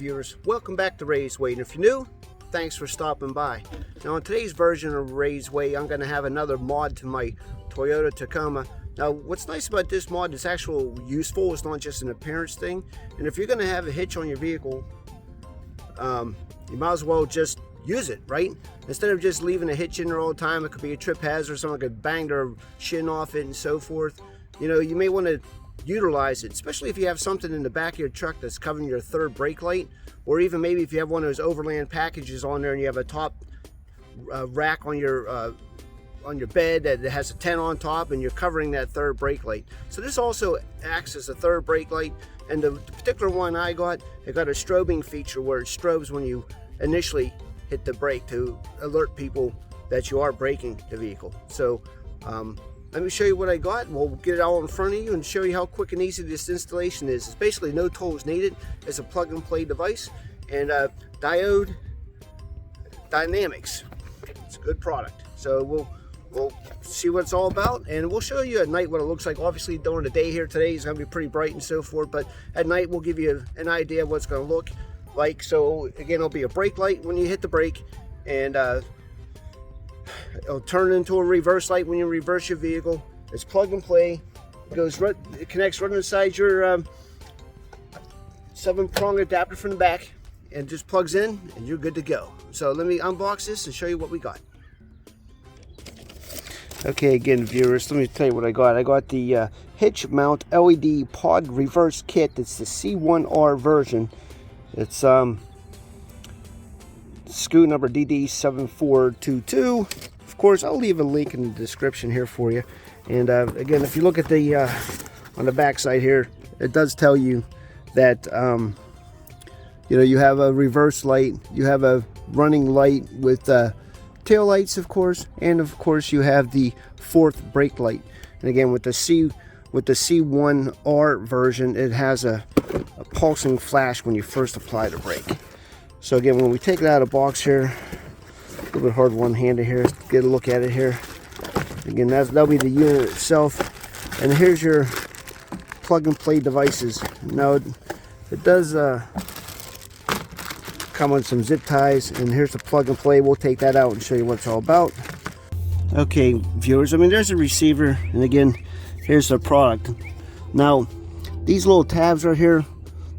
viewers, welcome back to Ray's Way, and if you're new, thanks for stopping by. Now in today's version of Ray's Way, I'm going to have another mod to my Toyota Tacoma. Now what's nice about this mod is actually useful. It's not just an appearance thing, and if you're going to have a hitch on your vehicle, you might as well just use it, right? Instead of just leaving a hitch in there all the time. It could be a trip hazard, someone could bang their shin off it and so forth. You know, you may want to utilize it, especially if you have something in the back of your truck that's covering your third brake light, or even maybe if you have one of those overland packages on there and you have a top rack on your bed that has a tent on top and you're covering that third brake light. So this also acts as a third brake light, and the particular one I got, it got a strobing feature where it strobes when you initially hit the brake to alert people that you are braking the vehicle. So let me show you what I got. We'll get it all in front of you and show you how quick and easy this installation is. It's basically no tools needed. It's a plug and play device, and Diode Dynamics. It's a good product. So we'll see what it's all about, and we'll show you at night what it looks like. Obviously during the day here today is going to be pretty bright and so forth, but at night we'll give you an idea of what it's going to look like. So again, it'll be a brake light when you hit the brake, and it'll turn into a reverse light when you reverse your vehicle. It's plug and play. It connects right inside your 7-prong adapter from the back, and just plugs in and you're good to go. So let me unbox this and show you what we got. Okay, again viewers, let me tell you what I got. I got the hitch mount LED pod reverse kit. It's the C1R version. It's SKU number DD7422. Of course, I'll leave a link in the description here for you. And again, if you look at the on the back side here, it does tell you that you know, you have a reverse light, you have a running light with tail lights, of course, and of course you have the fourth brake light. And again, with the C1R version, it has a pulsing flash when you first apply the brake. So again, when we take it out of the box here, a little bit hard one-handed here, get a look at it here. Again, that'll be the unit itself, and here's your plug and play devices. Now it does come with some zip ties, and here's the plug and play. We'll take that out and show you what it's all about. Okay viewers, I mean, there's a receiver, and again, here's the product. Now these little tabs right here,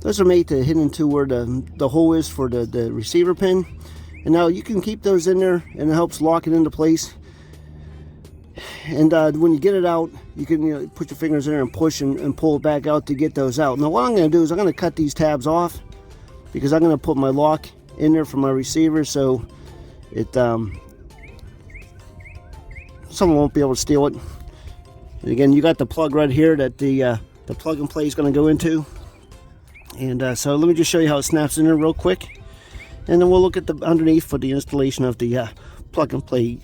those are made to hit into where the hole is for the receiver pin. And now you can keep those in there, and it helps lock it into place. And when you get it out, you can put your fingers in there and push and pull it back out to get those out. Now what I'm going to do is I'm going to cut these tabs off, because I'm going to put my lock in there for my receiver, so it someone won't be able to steal it. And again, you got the plug right here that the plug and play is going to go into. And so let me just show you how it snaps in there real quick, and then we'll look at the underneath for the installation of the plug and play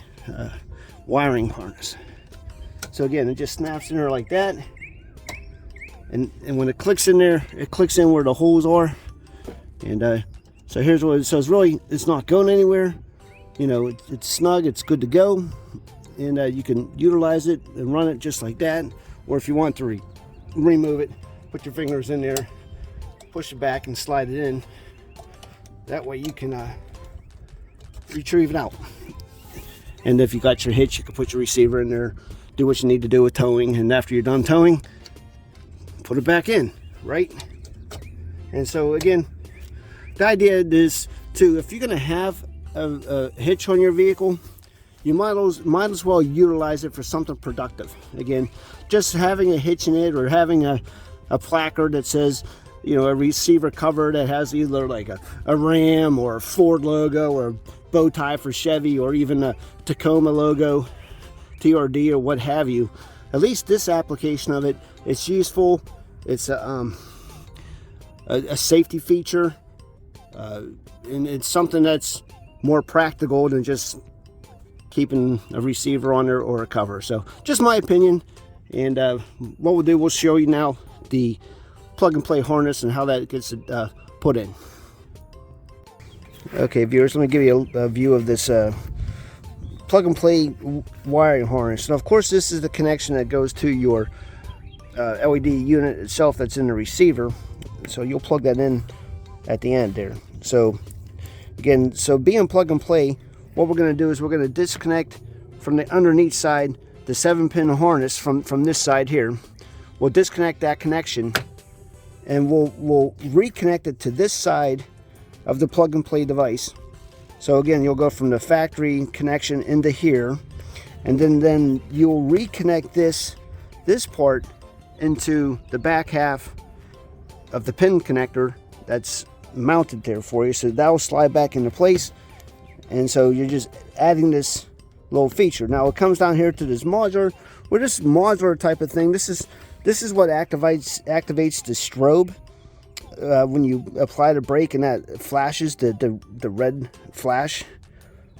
wiring harness. So again, it just snaps in there like that, and when it clicks in there, it clicks in where the holes are. And so here's what it says. Really, it's not going anywhere. You know, it's snug, it's good to go, and you can utilize it and run it just like that. Or if you want to remove it, put your fingers in there, push it back and slide it in. That way you can retrieve it out. And if you got your hitch, you can put your receiver in there, do what you need to do with towing, and after you're done towing, put it back in, right? And so again, the idea is to, if you're going to have a hitch on your vehicle, you might as well utilize it for something productive. Again, just having a hitch in it, or having a placard that says, you know, a receiver cover that has either like a Ram or a Ford logo, or a bow tie for Chevy, or even a Tacoma logo, TRD, or what have you. At least this application of it, it's useful. It's a safety feature, and it's something that's more practical than just keeping a receiver on there or a cover. So just my opinion. And what we'll do, we'll show you now the plug and play harness and how that gets put in. Okay viewers, let me give you a view of this plug and play wiring harness. Now of course, this is the connection that goes to your LED unit itself that's in the receiver. So you'll plug that in at the end there. So again, so being plug and play, what we're going to do is we're going to disconnect from the underneath side the 7-pin harness from this side here. We'll disconnect that connection, and we'll reconnect it to this side of the plug and play device. So again, you'll go from the factory connection into here, and then you'll reconnect this part into the back half of the pin connector that's mounted there for you. So that will slide back into place, and so you're just adding this little feature. Now it comes down here to this modular. We're just modular type of thing. This is what activates the strobe when you apply the brake, and that flashes the red flash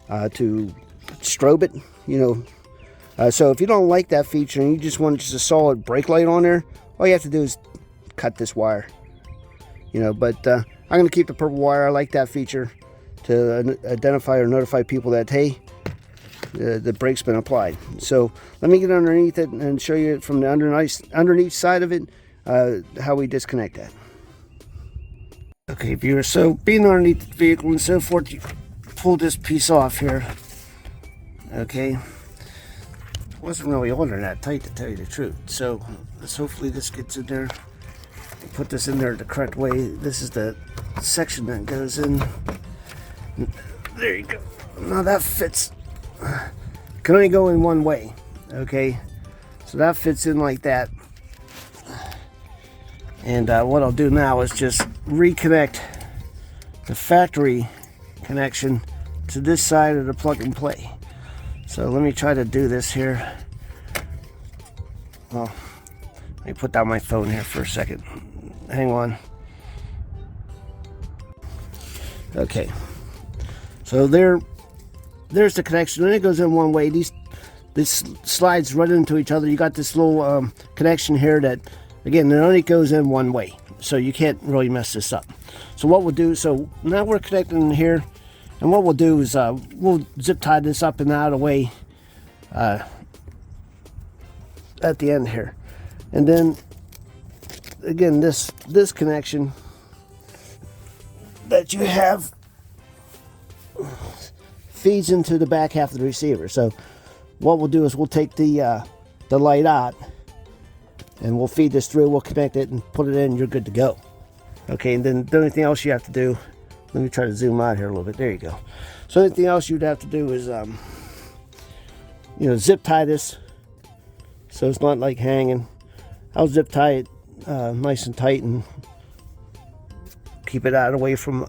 to strobe it, you know. So if you don't like that feature and you just want just a solid brake light on there, all you have to do is cut this wire, you know. But I'm going to keep the purple wire. I like that feature to identify or notify people that, hey, the brake's been applied. So let me get underneath it and show you from the underneath side of it how we disconnect that. Okay, viewers, so being underneath the vehicle and so forth, you pull this piece off here. Okay, wasn't really holding that tight, to tell you the truth. So hopefully this gets in there. Put this in there the correct way. This is the section that goes in. There you go. Now that fits. Can only go in one way. Okay, so that fits in like that. And what I'll do now is just reconnect the factory connection to this side of the plug and play. So let me try to do this here. Well, let me put down my phone here for a second. Hang on. Okay, so there's the connection, and it goes in one way. This slides right into each other. You got this little connection here that, again, it only goes in one way, so you can't really mess this up. So what we'll do, so now we're connecting in here, and what we'll do is we'll zip tie this up and out of the way at the end here, and then again this connection that you have feeds into the back half of the receiver. So what we'll do is we'll take the light out, and we'll feed this through. We'll connect it and put it in. You're good to go. Okay, and then the only thing else you have to do, let me try to zoom out here a little bit. There you go. So anything else you'd have to do is you know, zip tie this so it's not like hanging. I'll zip tie it nice and tight and keep it out away from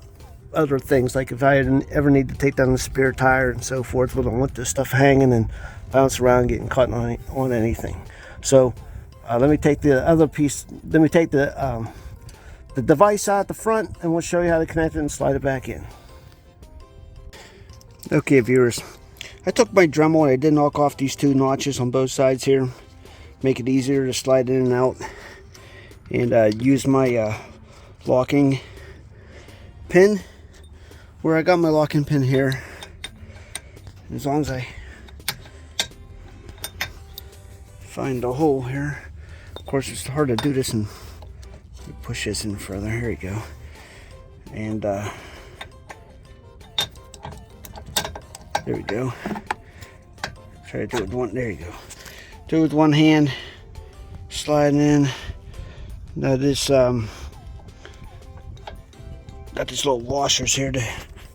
other things, like if I ever need to take down the spare tire and so forth. We don't want this stuff hanging and bounce around getting caught on anything. So let me take the other piece. Let me take the device out the front, and we'll show you how to connect it and slide it back in. Okay, viewers, I took my Dremel and I did knock off these two notches on both sides here, make it easier to slide in and out, and use my locking pin, where I got my locking pin here. As long as I find a hole here. Of course, it's hard to do this and push this in further. Here we go. And there we go. Try to do it with one. There you go. Do it with one hand, sliding in. Now this got these little washers here to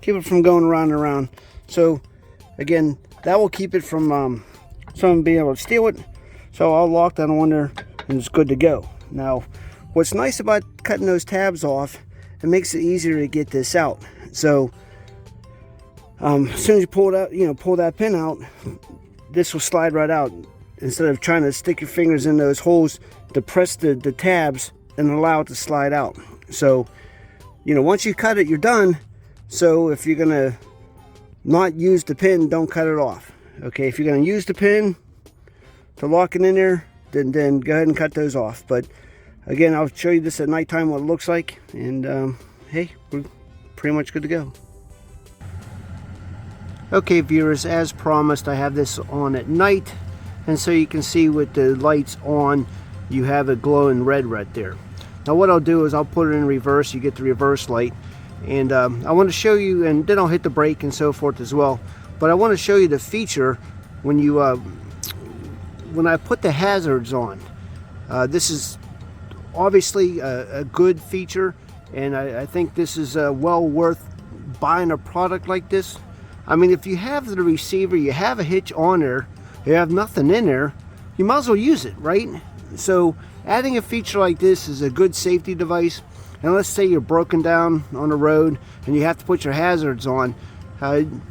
keep it from going around and around. So again, that will keep it from someone being able to steal it. So I'll lock that on there and it's good to go. Now, what's nice about cutting those tabs off, it makes it easier to get this out. So as soon as you pull it out, pull that pin out, this will slide right out. Instead of trying to stick your fingers in those holes to press the tabs and allow it to slide out. So, once you cut it, you're done. So if you're gonna not use the pin, don't cut it off. Okay, if you're gonna use the pin to lock it in there, then go ahead and cut those off. But again, I'll show you this at nighttime, what it looks like, and hey, we're pretty much good to go. Okay, viewers, as promised, I have this on at night, and so you can see with the lights on, you have a glowing red right there. Now what I'll do is I'll put it in reverse. You get the reverse light, And I want to show you, and then I'll hit the brake and so forth as well. But I want to show you the feature when you when I put the hazards on. This is obviously a good feature, and I think this is well worth buying a product like this. I mean, if you have the receiver, you have a hitch on there, you have nothing in there, you might as well use it, right? So adding a feature like this is a good safety device. And let's say you're broken down on the road and you have to put your hazards on.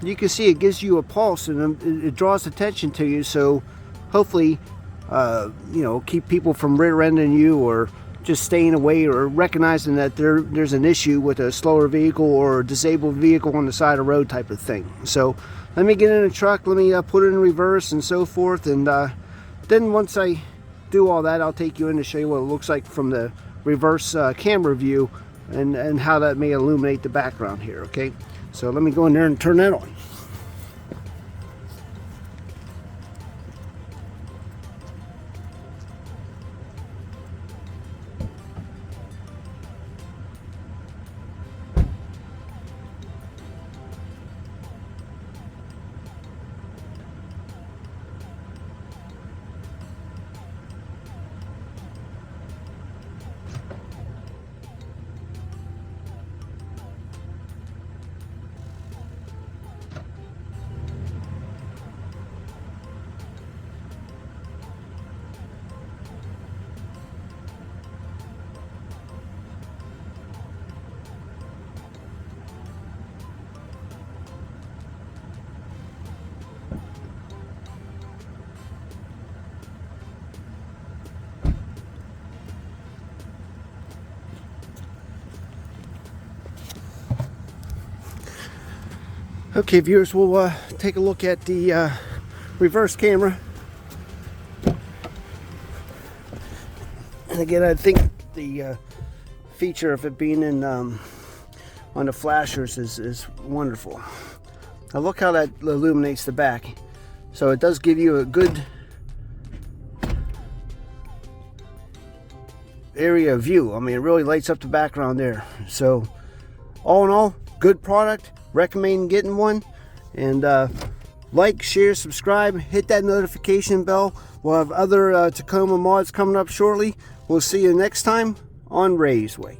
You can see it gives you a pulse, and it draws attention to you, so hopefully you know, keep people from rear-ending you or just staying away, or recognizing that there's an issue with a slower vehicle or a disabled vehicle on the side of the road type of thing. So let me get in the truck, let me put it in reverse and so forth, and then once I do all that, I'll take you in to show you what it looks like from the reverse camera view, and how that may illuminate the background here. Okay, so let me go in there and turn that on. Okay, viewers, we'll take a look at the reverse camera. And again, I think the feature of it being in on the flashers is wonderful. Now look how that illuminates the back. So it does give you a good area of view. I mean, it really lights up the background there. So all in all, good product. Recommend getting one. And like, share, subscribe, hit that notification bell. We'll have other Tacoma mods coming up shortly. We'll see you next time on Ray's Way.